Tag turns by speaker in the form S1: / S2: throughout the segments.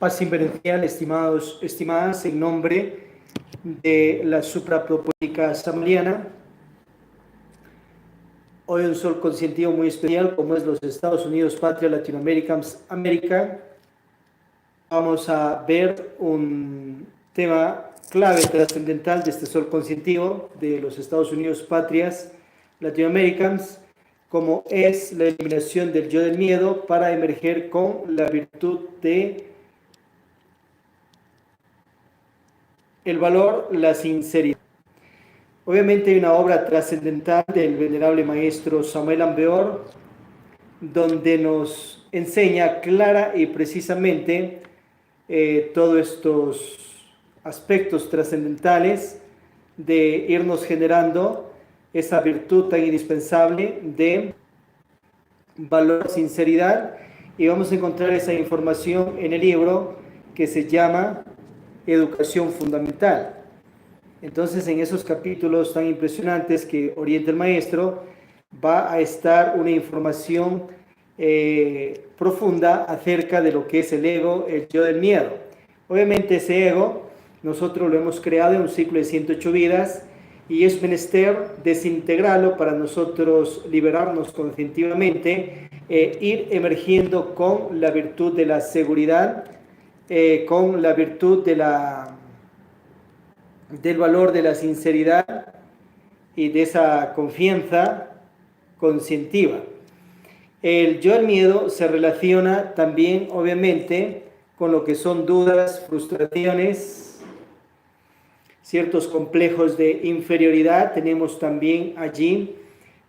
S1: Paz inverencial, estimadas, en nombre de la suprapropótica samariana. Hoy un sol conscientivo muy especial, como es los Estados Unidos, patria Latinoamérica, América. Vamos a ver un tema clave, trascendental de este sol conscientivo de los Estados Unidos, patrias Latinoamericanas, como es la eliminación del yo del miedo para emerger con la virtud de el valor, la sinceridad. Obviamente hay una obra trascendental del venerable maestro Samuel Ambeor, donde nos enseña clara y precisamente todos estos aspectos trascendentales de irnos generando esa virtud tan indispensable de valor, sinceridad, y vamos a encontrar esa información en el libro que se llama Educación Fundamental. Entonces, en esos capítulos tan impresionantes que orienta el maestro, va a estar una información profunda acerca de lo que es el ego, el yo del miedo. Obviamente ese ego nosotros lo hemos creado en un ciclo de 108 vidas y es menester desintegrarlo para nosotros liberarnos conscientivamente, ir emergiendo con la virtud de la seguridad, con la virtud de del valor de la sinceridad y de esa confianza conscientiva. El yo del miedo se relaciona también, obviamente, con lo que son dudas, frustraciones, ciertos complejos de inferioridad. Tenemos también allí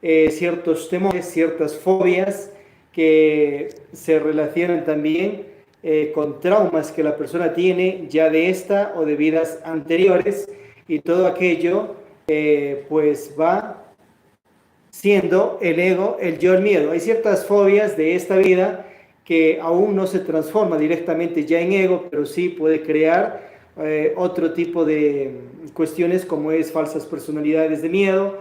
S1: ciertos temores, ciertas fobias que se relacionan también con traumas que la persona tiene ya de esta o de vidas anteriores, y todo aquello pues va siendo el ego, el yo, el miedo. Hay ciertas fobias de esta vida que aún no se transforma directamente ya en ego, pero sí puede crear otro tipo de cuestiones, como es falsas personalidades de miedo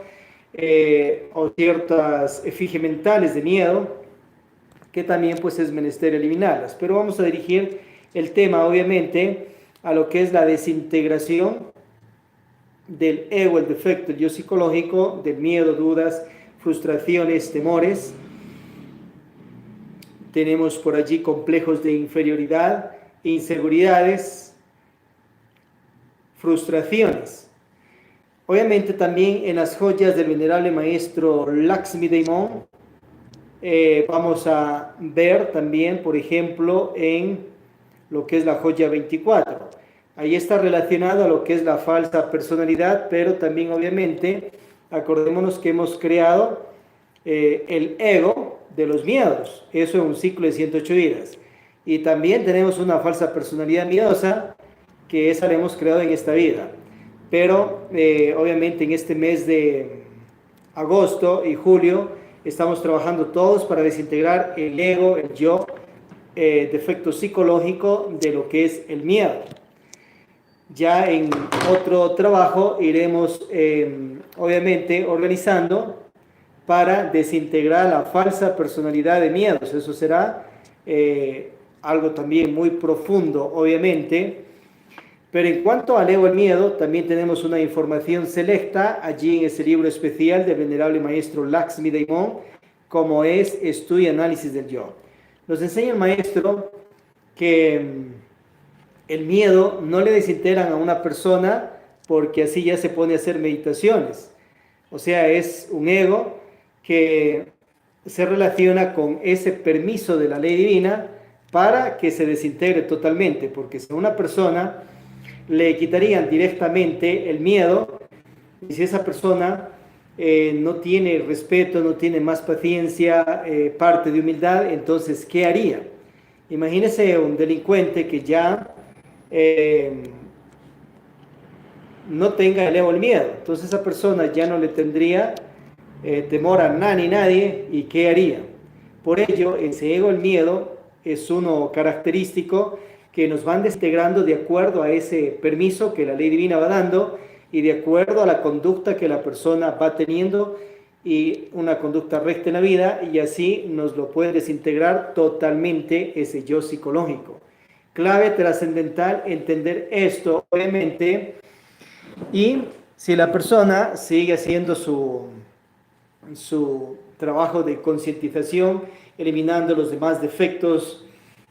S1: o ciertas efigies mentales de miedo, que también pues es menester eliminarlas. Pero vamos a dirigir el tema obviamente a lo que es la desintegración del ego, el defecto, el yo psicológico, del miedo, dudas, frustraciones, temores. Tenemos por allí complejos de inferioridad, inseguridades, frustraciones. Obviamente también en las joyas del venerable maestro Laxmidaimon vamos a ver también, por ejemplo, en lo que es la joya 24. Ahí está relacionado a lo que es la falsa personalidad, pero también obviamente acordémonos que hemos creado el ego de los miedos. Eso es un ciclo de 108 vidas. Y también tenemos una falsa personalidad miedosa, que esa la hemos creado en esta vida. Pero obviamente en este mes de agosto y julio estamos trabajando todos para desintegrar el ego, el yo, defecto psicológico de lo que es el miedo. Ya en otro trabajo iremos obviamente organizando para desintegrar la falsa personalidad de miedos. Eso será algo también muy profundo, obviamente. Pero en cuanto al ego, el miedo, también tenemos una información selecta allí en ese libro especial del venerable maestro Laxmidaimon, como es Estudio y Análisis del Yo. Nos enseña el maestro que el miedo no le desintegran a una persona porque así ya se pone a hacer meditaciones. O sea, es un ego que se relaciona con ese permiso de la ley divina para que se desintegre totalmente, porque si a una persona le quitarían directamente el miedo, y si esa persona no tiene respeto, no tiene más paciencia, parte de humildad, entonces, ¿qué haría? Imagínese un delincuente que ya no tenga el ego, el miedo. Entonces esa persona ya no le tendría temor a nada ni nadie, ¿y qué haría? Por ello, ese ego, el miedo, es uno característico que nos van desintegrando de acuerdo a ese permiso que la ley divina va dando y de acuerdo a la conducta que la persona va teniendo, y una conducta recta en la vida, y así nos lo puede desintegrar totalmente ese yo psicológico. Clave trascendental entender esto, obviamente, y si la persona sigue haciendo su trabajo de concientización, eliminando los demás defectos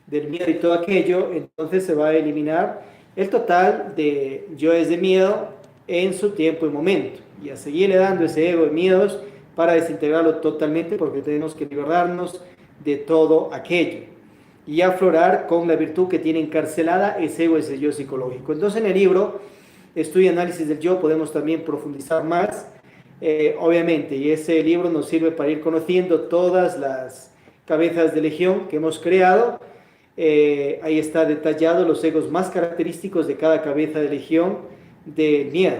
S1: del miedo y todo aquello, entonces se va a eliminar el total de yoes de miedo en su tiempo y momento, y a seguirle dando ese ego de miedos para desintegrarlo totalmente, porque tenemos que liberarnos de todo aquello y aflorar con la virtud que tiene encarcelada ese ego, ese yo psicológico. Entonces en el libro Estudio y Análisis del Yo podemos también profundizar más, obviamente, y ese libro nos sirve para ir conociendo todas las cabezas de legión que hemos creado. Ahí está detallado los egos más característicos de cada cabeza de legión de miedo.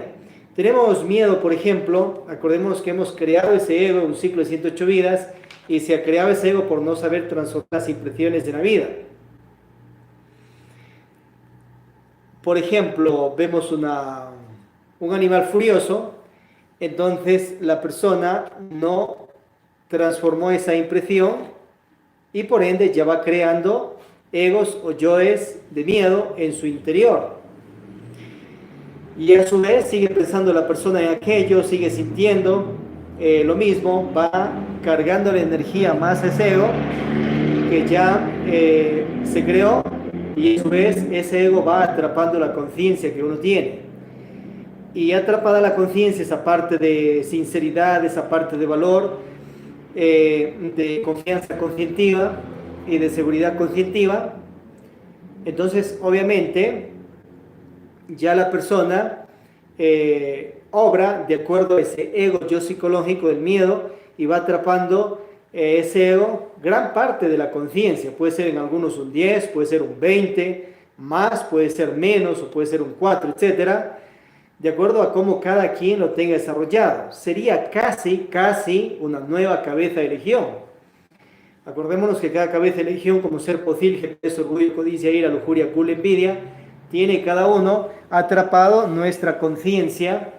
S1: Tenemos miedo, por ejemplo, acordemos que hemos creado ese ego en un ciclo de 108 vidas, y se ha creado ese ego por no saber transformar las impresiones de la vida. Por ejemplo, vemos un animal furioso, entonces la persona no transformó esa impresión y por ende ya va creando egos o yoes de miedo en su interior. Y a su vez sigue pensando la persona en aquello, sigue sintiendo lo mismo, va cargando la energía más a ese ego que ya se creó, y a su vez ese ego va atrapando la conciencia que uno tiene. Y atrapada la conciencia, esa parte de sinceridad, esa parte de valor, de confianza conscientiva y de seguridad conscientiva, entonces obviamente ya la persona obra de acuerdo a ese ego yo psicológico del miedo y va atrapando ese ego gran parte de la conciencia. Puede ser en algunos un 10, puede ser un 20, más, puede ser menos o puede ser un 4, etcétera, de acuerdo a cómo cada quien lo tenga desarrollado. Sería casi una nueva cabeza de legión. Acordémonos que cada cabeza de legión, como ser pocil, jefe, orgullo, codicia, ira, lujuria, gula, envidia, tiene cada uno atrapado nuestra conciencia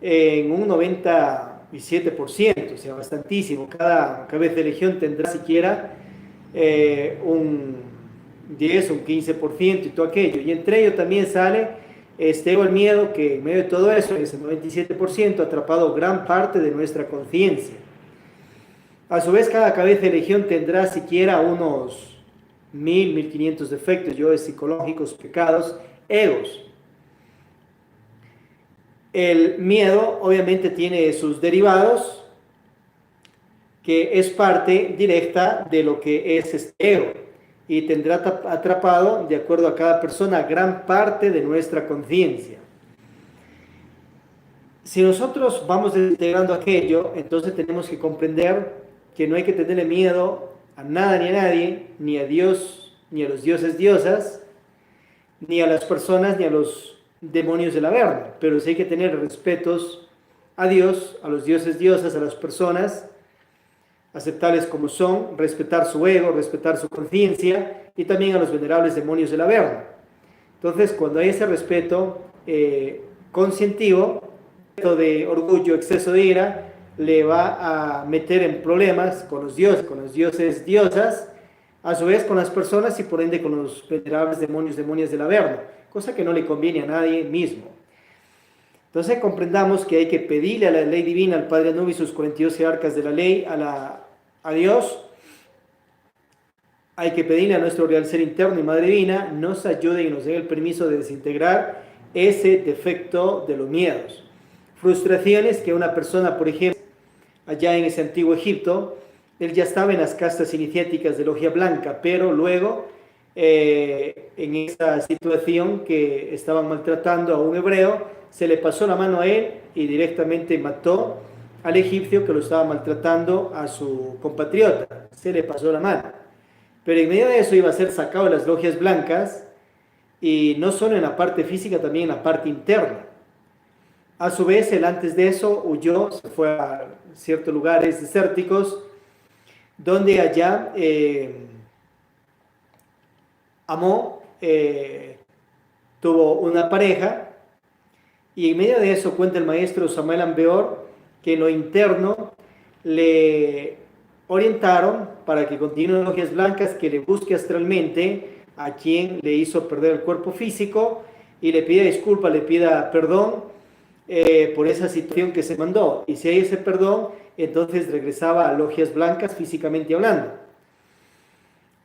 S1: en un 97%, o sea, bastantísimo. Cada cabeza de legión tendrá siquiera un 10, un 15% y todo aquello. Y entre ellos también sale el miedo, que en medio de todo eso, ese 97% ha atrapado gran parte de nuestra conciencia. A su vez, cada cabeza de legión tendrá siquiera unos 1500 defectos, yoes psicológicos, pecados, egos. El miedo obviamente tiene sus derivados, que es parte directa de lo que es este ego, y tendrá atrapado, de acuerdo a cada persona, gran parte de nuestra conciencia. Si nosotros vamos desintegrando aquello, entonces tenemos que comprender que no hay que tenerle miedo a nada ni a nadie, ni a Dios, ni a los dioses, diosas, ni a las personas, ni a los demonios del Averno, pero sí hay que tener respetos a Dios, a los dioses, diosas, a las personas, aceptarles como son, respetar su ego, respetar su conciencia, y también a los venerables demonios del Averno. Entonces, cuando hay ese respeto conscientivo, de orgullo, exceso de ira, le va a meter en problemas con los dioses, diosas, a su vez con las personas y por ende con los venerables demonios, demonias del Averno, cosa que no le conviene a nadie mismo. Entonces comprendamos que hay que pedirle a la ley divina, al Padre Anubis, sus 42 jerarcas de la ley, a Dios, hay que pedirle a nuestro real ser interno y Madre Divina, nos ayude y nos dé el permiso de desintegrar ese defecto de los miedos. Frustraciones que una persona, por ejemplo, allá en ese antiguo Egipto, él ya estaba en las castas iniciáticas de logia blanca, pero luego en esa situación que estaban maltratando a un hebreo, se le pasó la mano a él y directamente mató al egipcio que lo estaba maltratando a su compatriota. Se le pasó la mano. Pero en medio de eso iba a ser sacado de las logias blancas, y no solo en la parte física, también en la parte interna. A su vez, él antes de eso huyó, se fue a ciertos lugares desérticos, donde allá amó, tuvo una pareja, y en medio de eso cuenta el maestro Samuel Ambeor que en lo interno le orientaron para que continúe en logias blancas, que le busque astralmente a quien le hizo perder el cuerpo físico y le pida disculpas, le pida perdón por esa situación que se mandó. Y si hay ese perdón, entonces regresaba a logias blancas físicamente hablando.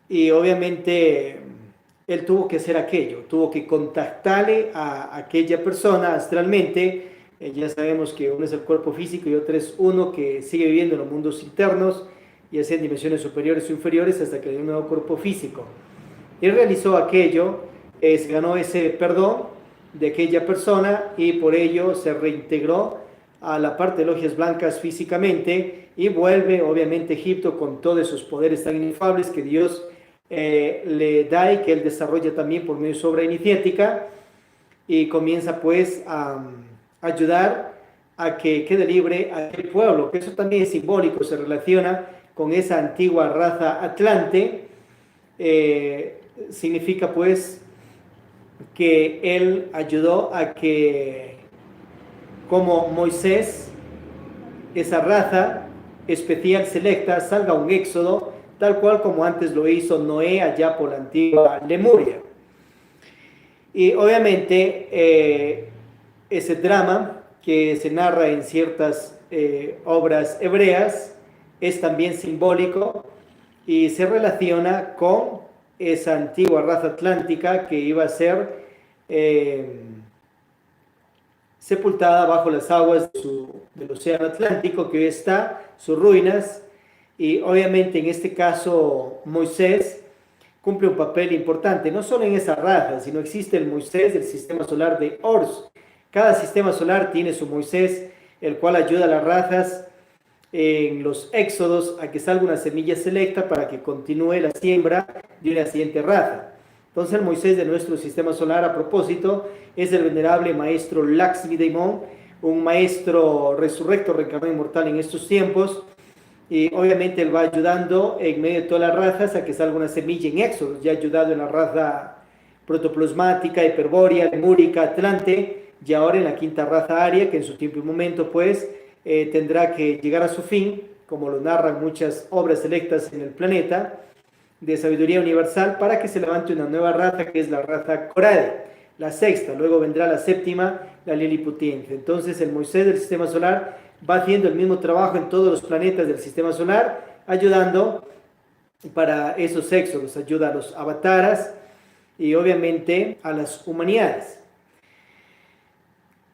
S1: Y obviamente él tuvo que hacer aquello, tuvo que contactarle a aquella persona astralmente. Ya sabemos que uno es el cuerpo físico y otro es uno que sigue viviendo en los mundos internos, ya sea en dimensiones superiores o inferiores, hasta que le dio un nuevo cuerpo físico. Él realizó aquello, se ganó ese perdón de aquella persona y por ello se reintegró a la parte de logias blancas físicamente y vuelve obviamente a Egipto con todos esos poderes tan inefables que Dios le da y que él desarrolla también por medio de su obra iniciática, y comienza pues a ayudar a que quede libre aquel pueblo, que eso también es simbólico, se relaciona con esa antigua raza atlante. Significa pues que él ayudó a que, como Moisés, esa raza especial selecta salga un éxodo, tal cual como antes lo hizo Noé allá por la antigua Lemuria. Y obviamente ese drama que se narra en ciertas obras hebreas es también simbólico y se relaciona con esa antigua raza atlántica que iba a ser sepultada bajo las aguas del océano Atlántico, que hoy está, sus ruinas. Y obviamente en este caso Moisés cumple un papel importante, no solo en esa raza, sino existe el Moisés del sistema solar de Ors. Cada sistema solar tiene su Moisés, el cual ayuda a las razas en los éxodos a que salga una semilla selecta para que continúe la siembra de una siguiente raza. Entonces el Moisés de nuestro sistema solar, a propósito, es el venerable maestro Laxmi Daimon, un maestro resurrecto, reencarnado inmortal en estos tiempos, y obviamente él va ayudando en medio de todas las razas a que salga una semilla en éxodos. Ya ha ayudado en la raza protoplasmática, hiperbórea, lemúrica, atlante, y ahora en la quinta raza aria, que en su tiempo y momento pues tendrá que llegar a su fin, como lo narran muchas obras selectas en el planeta de sabiduría universal, para que se levante una nueva raza, que es la raza Corade, la sexta. Luego vendrá la séptima, la Liliputiense. Entonces el Moisés del sistema solar va haciendo el mismo trabajo en todos los planetas del sistema solar, ayudando para esos éxodos, ayuda a los avataras y obviamente a las humanidades.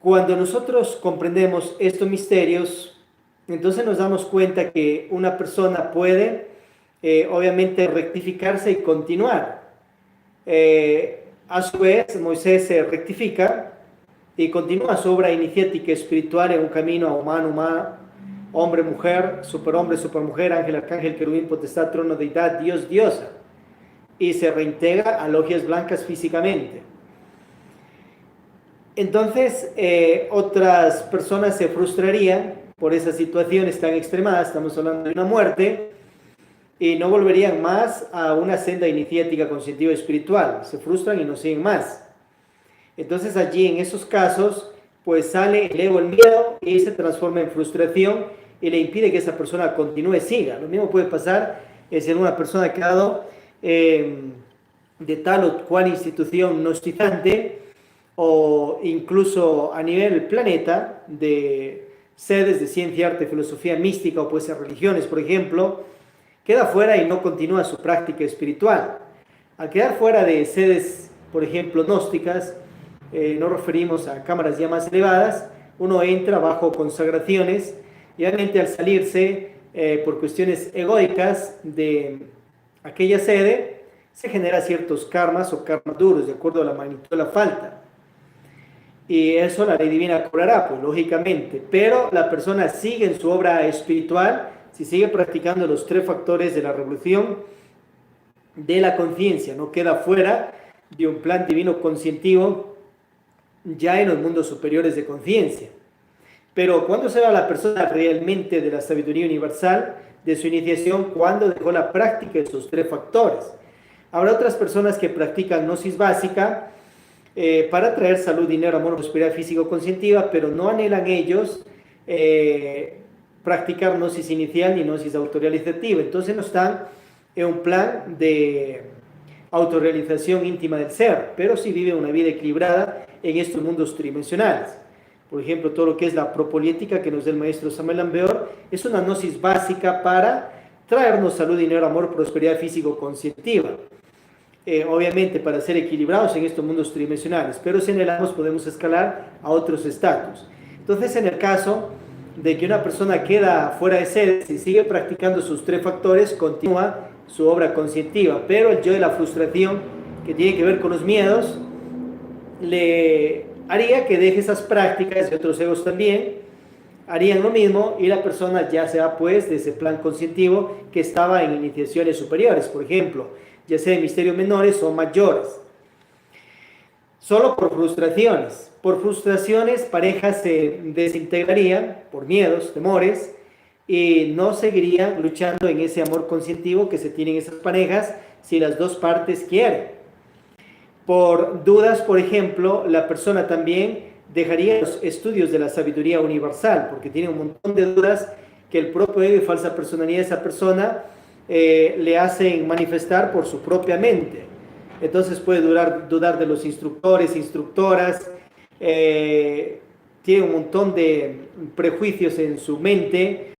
S1: Cuando nosotros comprendemos estos misterios, entonces nos damos cuenta que una persona puede obviamente rectificarse y continuar. A su vez, Moisés se rectifica y continúa su obra iniciática espiritual en un camino a humano, hombre, mujer, superhombre, supermujer, ángel, arcángel, querubín, potestad, trono, deidad, Dios, diosa, y se reintegra a logias blancas físicamente. Entonces, otras personas se frustrarían por esas situaciones tan extremadas, estamos hablando de una muerte, y no volverían más a una senda iniciática con sentido espiritual, se frustran y no siguen más. Entonces allí en esos casos pues sale el ego, el miedo, y se transforma en frustración y le impide que esa persona continúe, siga. Lo mismo puede pasar si una persona ha quedado de tal o cual institución gnosticante, o incluso a nivel planeta de sedes de ciencia, arte, filosofía mística, o puede ser religiones, por ejemplo, queda fuera y no continúa su práctica espiritual. Al quedar fuera de sedes, por ejemplo, gnósticas, nos referimos a cámaras ya más elevadas, uno entra bajo consagraciones y obviamente al salirse por cuestiones egoicas de aquella sede, se genera ciertos karmas o karmas duros de acuerdo a la magnitud de la falta. Y eso la ley divina cobrará, pues lógicamente, pero la persona sigue en su obra espiritual si sigue practicando los tres factores de la revolución de la conciencia, no queda fuera de un plan divino conscientivo ya en los mundos superiores de conciencia. Pero ¿cuándo se va la persona realmente de la sabiduría universal, de su iniciación? Cuando dejó la práctica de esos tres factores. Habrá otras personas que practican gnosis básica para traer salud, dinero, amor, prosperidad físico-conscientiva, pero no anhelan ellos practicar gnosis inicial ni gnosis autorrealizativa. Entonces no están en un plan de autorrealización íntima del ser, pero sí vive una vida equilibrada en estos mundos tridimensionales. Por ejemplo, todo lo que es la propolítica que nos da el maestro Samuel Ambeor es una gnosis básica para traernos salud, dinero, amor, prosperidad físico-conscientiva. Obviamente para ser equilibrados en estos mundos tridimensionales, pero si anhelamos podemos escalar a otros estatus. Entonces, en el caso de que una persona queda fuera de sede, si sigue practicando sus tres factores, continúa su obra conscientiva, pero el yo de la frustración, que tiene que ver con los miedos, le haría que deje esas prácticas, y otros egos también harían lo mismo, y la persona ya se va pues de ese plan conscientivo que estaba en iniciaciones superiores, por ejemplo, ya sea en misterios menores o mayores. Solo por frustraciones. Por frustraciones, parejas se desintegrarían por miedos, temores, y no seguirían luchando en ese amor conscientivo que se tienen esas parejas si las dos partes quieren. Por dudas, por ejemplo, la persona también dejaría los estudios de la sabiduría universal, porque tiene un montón de dudas que el propio ego y falsa personalidad de esa persona le hacen manifestar por su propia mente. Entonces puede dudar de los instructores, instructoras, tiene un montón de prejuicios en su mente.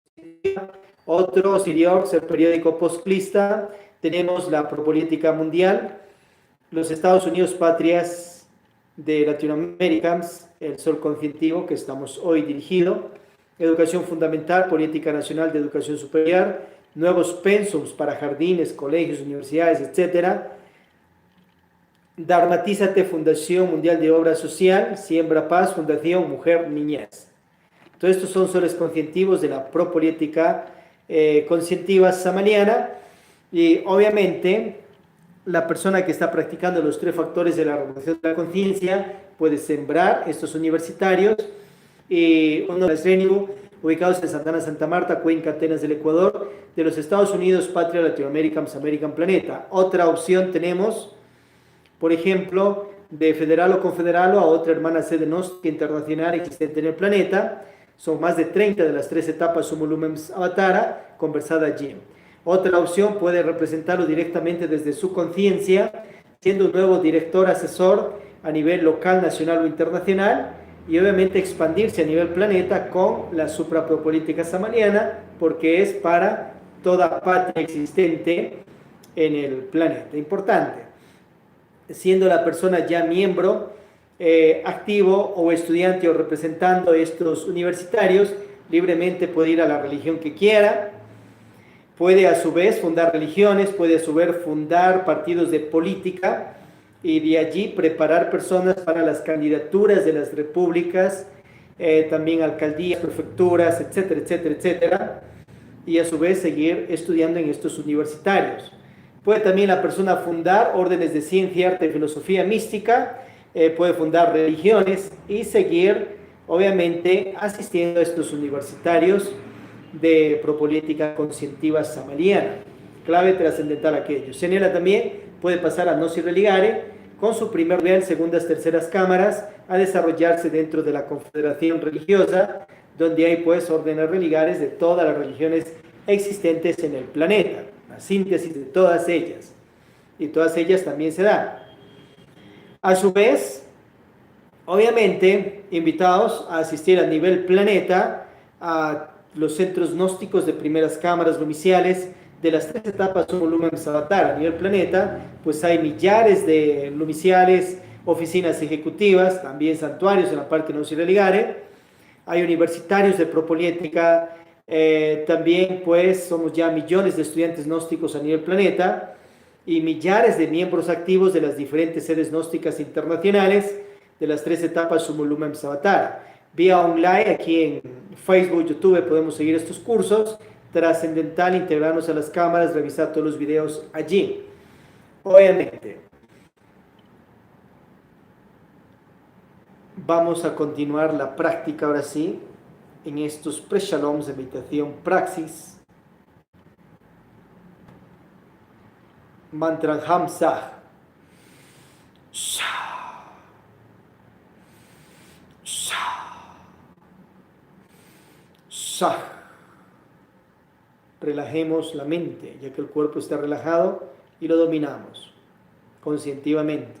S1: Otro, Siriox, el periódico postclista, tenemos la propolítica mundial, los Estados Unidos, patrias de Latinoamérica, el sol conscientivo que estamos hoy dirigido, educación fundamental, política nacional de educación superior, nuevos pensums para jardines, colegios, universidades, etcétera. Dharmatízate, Fundación Mundial de Obra Social, Siembra Paz, Fundación Mujer Niñez. Todos estos son soles conscientivos de la propolítica conscientiva samaniana, y obviamente la persona que está practicando los tres factores de la regulación de la conciencia puede sembrar estos universitarios, y uno de los ubicados en Santana, Santa Marta, Cuenca, Atenas del Ecuador, de los Estados Unidos, patria Latinoamérica, American Planeta. Otra opción tenemos, por ejemplo, de federal o confederal a otra hermana sede gnóstica internacional existente en el planeta. Son más de 30 de las tres etapas Sumo Lumen Avatara conversada allí. Otra opción puede representarlo directamente desde su conciencia, siendo un nuevo director asesor a nivel local, nacional o internacional, y obviamente expandirse a nivel planeta con la suprapropolítica samaniana, porque es para toda patria existente en el planeta. Importante. Siendo la persona ya miembro activo o estudiante o representando estos universitarios, libremente puede ir a la religión que quiera, puede a su vez fundar religiones, puede a su vez fundar partidos de política, y de allí preparar personas para las candidaturas de las repúblicas, también alcaldías, prefecturas, etcétera, etcétera, etcétera, y a su vez seguir estudiando en estos universitarios. Puede también la persona fundar órdenes de ciencia, arte, filosofía, mística, puede fundar religiones y seguir, obviamente, asistiendo a estos universitarios de propolítica conscientiva samariana. Clave trascendental aquello. Senela también puede pasar a Gnosis Religare con su primer nivel, segundas, terceras cámaras, a desarrollarse dentro de la confederación religiosa, donde hay pues órdenes religares de todas las religiones existentes en el planeta, la síntesis de todas ellas, y todas ellas también se dan. A su vez, obviamente, invitados a asistir a nivel planeta a los centros gnósticos de primeras cámaras lumiciales de las tres etapas Sumo Lumen Avatar a nivel planeta, pues hay millares de lumiciales, oficinas ejecutivas, también santuarios en la parte no religare, hay universitarios de propolítica, también pues somos ya millones de estudiantes gnósticos a nivel planeta y millares de miembros activos de las diferentes sedes gnósticas internacionales de las tres etapas Sumo Lumen Avatar. Vía online, aquí en Facebook, YouTube, podemos seguir estos cursos. Trascendental, integrarnos a las cámaras, revisar todos los videos allí. Obviamente, vamos a continuar la práctica ahora sí, en estos pre-shaloms de meditación praxis. Mantra Hamsah. Relajemos la mente, ya que el cuerpo está relajado y lo dominamos. conscientivamente.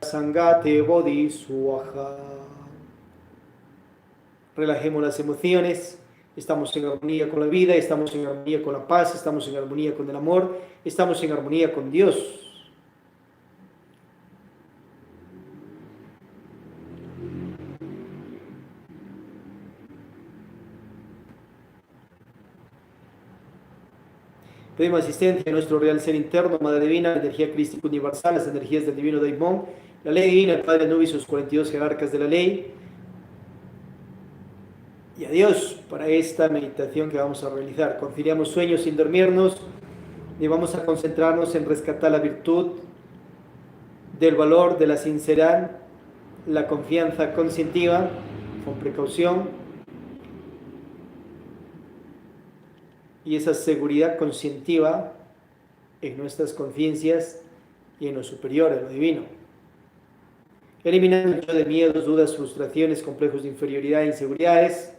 S1: Sangate Bodhi Swaha. Relajemos las emociones. Estamos en armonía con la vida, estamos en armonía con la paz, estamos en armonía con el amor, estamos en armonía con Dios. Pedimos asistencia a nuestro real ser interno, Madre Divina, la energía crística universal, las energías del divino Daimon, la ley divina, el Padre Anubis, sus 42 jerarcas de la ley. Y a Dios para esta meditación que vamos a realizar. Conciliamos sueños sin dormirnos y vamos a concentrarnos en rescatar la virtud del valor, de la sinceridad, la confianza conscientiva, con precaución, y esa seguridad conscientiva en nuestras conciencias y en lo superior, en lo divino. Eliminando el yo de miedos, dudas, frustraciones, complejos de inferioridad, inseguridades,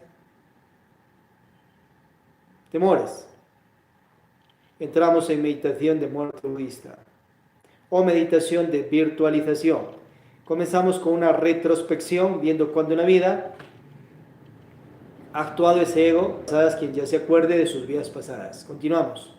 S1: temores. Entramos en meditación de muerte budista o meditación de virtualización. Comenzamos con una retrospección, viendo cuándo en la vida ha actuado ese ego, quien ya se acuerde de sus vidas pasadas. Continuamos.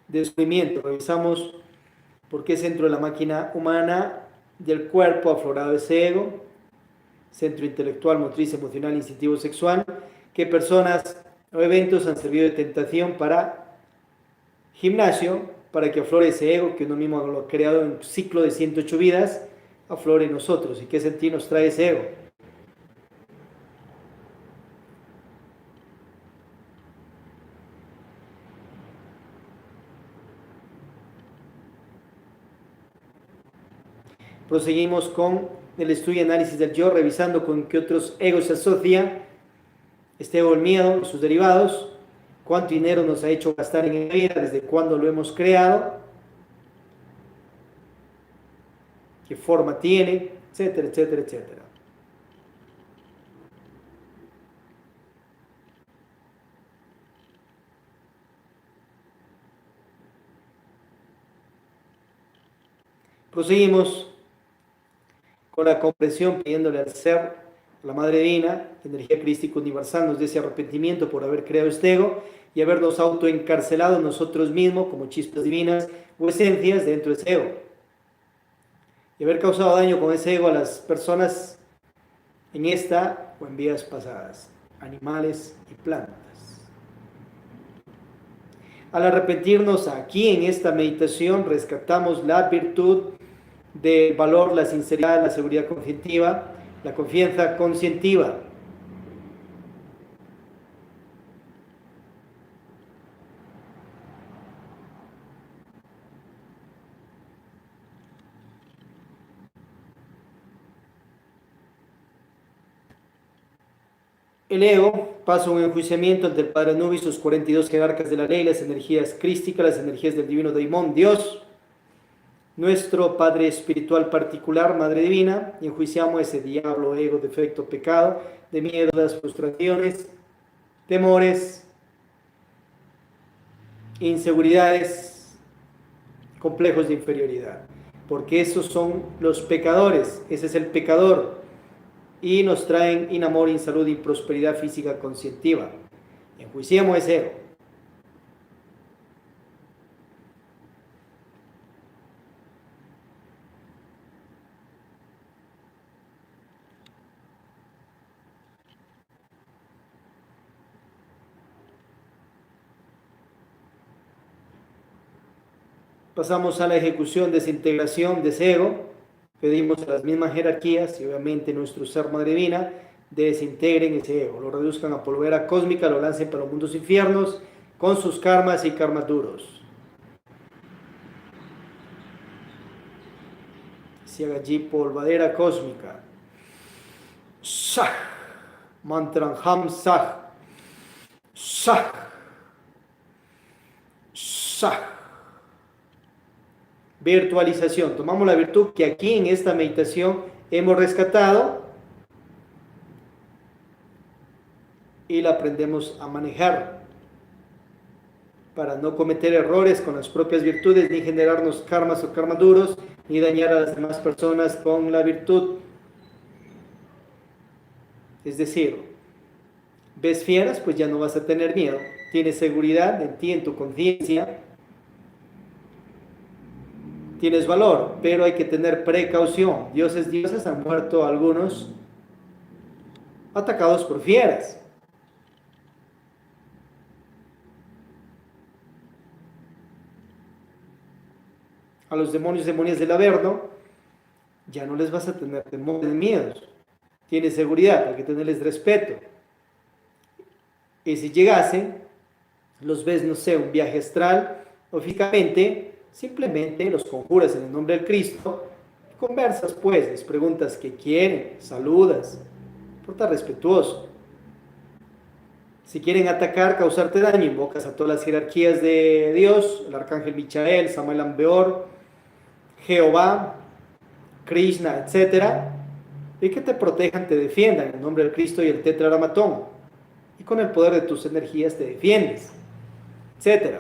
S1: Descubrimiento. Revisamos por qué centro de la máquina humana del cuerpo ha aflorado ese ego, centro intelectual, motriz, emocional, instintivo, sexual, qué personas o eventos han servido de tentación para gimnasio, para que aflore ese ego que uno mismo lo ha creado en un ciclo de 108 vidas, aflore en nosotros, y qué sentir nos trae ese ego. Proseguimos con el estudio y análisis del yo, revisando con qué otros egos se asocia este ego, el miedo y sus derivados, cuánto dinero nos ha hecho gastar en la vida, desde cuándo lo hemos creado, qué forma tiene, etcétera, etcétera, etcétera. Proseguimos con la comprensión, pidiéndole al ser, a la Madre Divina, energía crística universal, nos dé ese arrepentimiento por haber creado este ego y habernos autoencarcelado nosotros mismos como chispas divinas o esencias dentro de ese ego, y haber causado daño con ese ego a las personas en esta o en vidas pasadas, animales y plantas. Al arrepentirnos aquí en esta meditación, rescatamos la virtud del valor, la sinceridad, la seguridad conscientiva, la confianza conscientiva. El ego pasa un enjuiciamiento ante el Padre Anubis, sus 42 jerarcas de la ley, las energías crísticas, las energías del divino Daimon, Dios, nuestro Padre espiritual particular, Madre Divina, y enjuiciamos ese diablo, ego, defecto, pecado, de miedos, frustraciones, temores, inseguridades, complejos de inferioridad, porque esos son los pecadores, ese es el pecador, y nos traen inamor, insalud y prosperidad física conscientiva. Enjuiciamos ese ego. Pasamos a la ejecución, desintegración de ese ego. Pedimos a las mismas jerarquías y obviamente nuestro ser Madre Divina desintegren ese ego, lo reduzcan a polvera cósmica, lo lancen para los mundos infiernos con sus karmas y karmas duros. Se haga allí polvadera cósmica. ¡Shah! Mantranham Sah. Sah. Sah. Virtualización. Tomamos la virtud que aquí en esta meditación hemos rescatado y la aprendemos a manejar para no cometer errores con las propias virtudes, ni generarnos karmas o karmas duros, ni dañar a las demás personas con la virtud. Es decir, ves fieras, pues ya no vas a tener miedo. Tienes seguridad en ti, en tu conciencia. Tienes valor, pero hay que tener precaución. Dioses han muerto algunos atacados por fieras. A los demonios, demonias del Averno, ya no les vas a tener temores, miedos. Tienes seguridad, hay que tenerles respeto. Y si llegasen, los ves, no sé, un viaje astral, o físicamente, simplemente los conjuras en el nombre del Cristo, conversas pues, les preguntas qué quieren, saludas, porta respetuoso. Si quieren atacar, causarte daño, invocas a todas las jerarquías de Dios, el arcángel Michael, Samuel Ambeor, Jehová, Krishna, etc. Y que te protejan, te defiendan en el nombre del Cristo y el tetraramatón. Y con el poder de tus energías te defiendes, etc.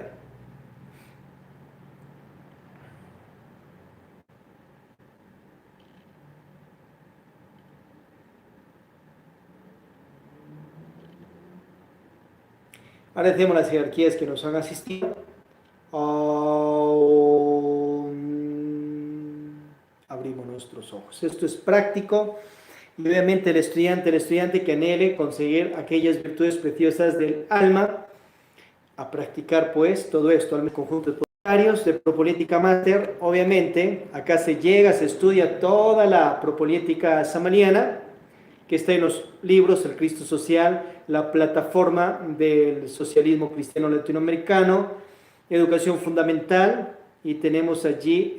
S1: Agradecemos las jerarquías que nos han asistido. Abrimos nuestros ojos. Esto es práctico y obviamente el estudiante que anhele conseguir aquellas virtudes preciosas del alma, a practicar pues todo esto al conjunto de voluntarios de Propolítica Master. Obviamente acá se llega, se estudia toda la propolítica samaliana que está en los libros El Cristo Social, la plataforma del socialismo cristiano latinoamericano, Educación Fundamental, y tenemos allí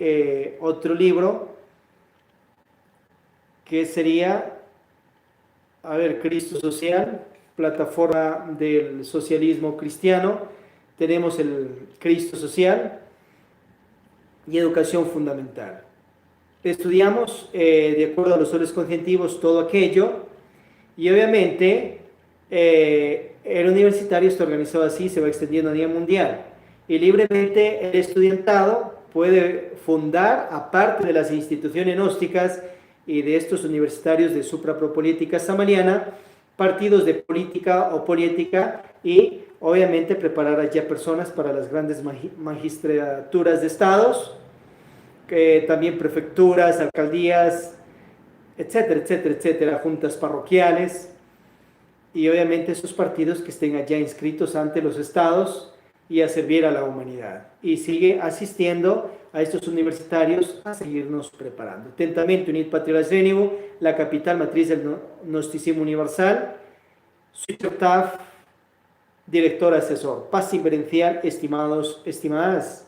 S1: otro libro que sería, Cristo Social, plataforma del socialismo cristiano. Tenemos el Cristo Social y Educación Fundamental. Estudiamos de acuerdo a los soles conjuntivos todo aquello, y obviamente el universitario está organizado así, se va extendiendo a nivel mundial, y libremente el estudiantado puede fundar, aparte de las instituciones gnósticas y de estos universitarios de suprapropolítica samaliana, partidos de política o política, y obviamente preparar allá personas para las grandes magistraturas de estados, también prefecturas, alcaldías, etcétera, etcétera, etcétera, juntas parroquiales, y obviamente esos partidos que estén allá inscritos ante los estados y a servir a la humanidad. Y sigue asistiendo a estos universitarios a seguirnos preparando. Atentamente, Unit Patria Zenibu, la capital matriz del Gnosticismo Universal, Suichertaf, director asesor. Paz inverencial, estimados, estimadas.